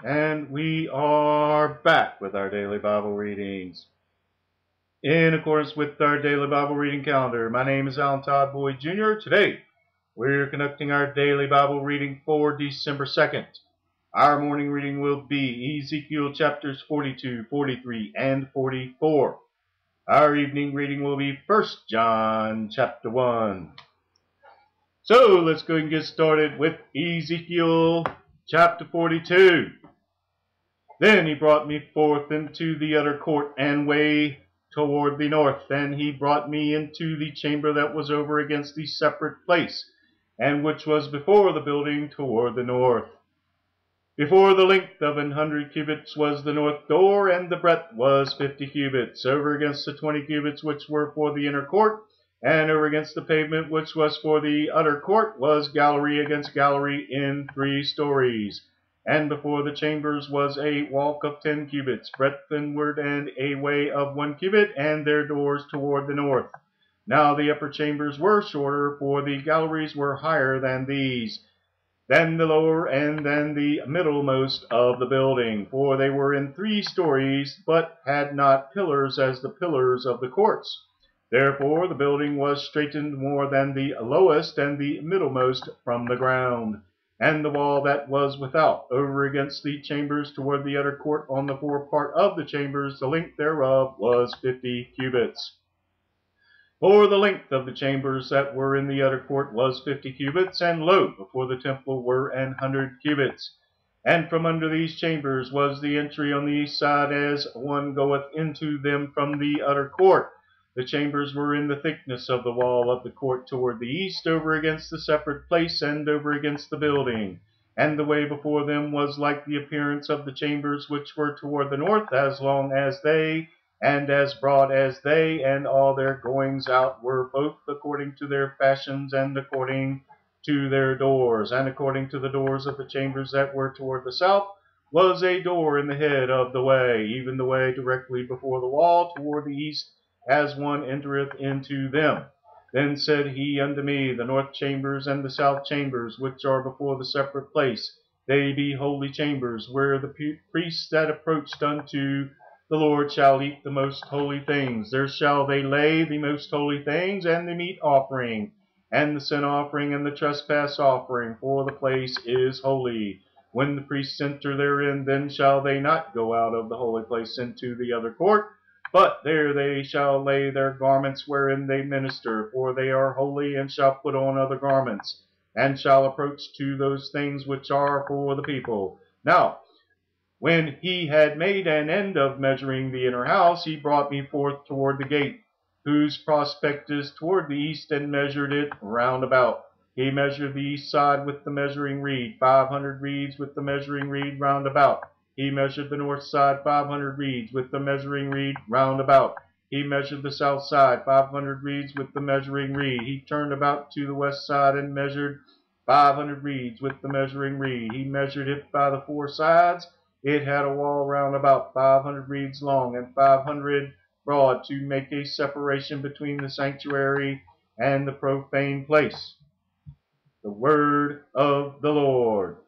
And we are back with our daily Bible readings. In accordance with our daily Bible reading calendar, my name is Alan Todd Boyd Jr. Today, we're conducting our daily Bible reading for December 2nd. Our morning reading will be Ezekiel chapters 42, 43, and 44. Our evening reading will be 1 John chapter 1. So, let's go and get started with Ezekiel chapter 42. Then he brought me forth into the utter court and way toward the north. Then he brought me into the chamber that was over against the separate place, and which was before the building toward the north. Before the length of 100 cubits was the north door, and the breadth was 50 cubits, over against the 20 cubits which were for the inner court, and over against the pavement which was for the utter court was gallery against gallery in 3 stories. And before the chambers was a walk of 10 cubits, breadth inward, and a way of 1 cubit, and their doors toward the north. Now the upper chambers were shorter, for the galleries were higher than these, than the lower, and than the middlemost of the building, for they were in 3 stories, but had not pillars as the pillars of the courts. Therefore the building was straitened more than the lowest and the middlemost from the ground. And the wall that was without, over against the chambers toward the utter court on the forepart of the chambers, the length thereof was 50 cubits. For the length of the chambers that were in the utter court was 50 cubits, and lo, before the temple were 100 cubits. And from under these chambers was the entry on the east side, as one goeth into them from the utter court. The chambers were in the thickness of the wall of the court toward the east, over against the separate place, and over against the building. And the way before them was like the appearance of the chambers which were toward the north, as long as they, and as broad as they, and all their goings out were both according to their fashions, and according to their doors. And according to the doors of the chambers that were toward the south was a door in the head of the way, even the way directly before the wall toward the east, as one entereth into them. Then said he unto me, the north chambers and the south chambers, which are before the separate place, they be holy chambers, where the priests that approached unto the Lord shall eat the most holy things. There shall they lay the most holy things, and the meat offering, and the sin offering, and the trespass offering, for the place is holy. When the priests enter therein, then shall they not go out of the holy place into the other court, but there they shall lay their garments wherein they minister, for they are holy, and shall put on other garments, and shall approach to those things which are for the people. Now, when he had made an end of measuring the inner house, he brought me forth toward the gate, whose prospect is toward the east, and measured it round about. He measured the east side with the measuring reed, 500 reeds with the measuring reed round about. He measured the north side 500 reeds with the measuring reed round about. He measured the south side 500 reeds with the measuring reed. He turned about to the west side and measured 500 reeds with the measuring reed. He measured it by the 4 sides. It had a wall round about 500 reeds long and 500 broad, to make a separation between the sanctuary and the profane place. The word of the Lord.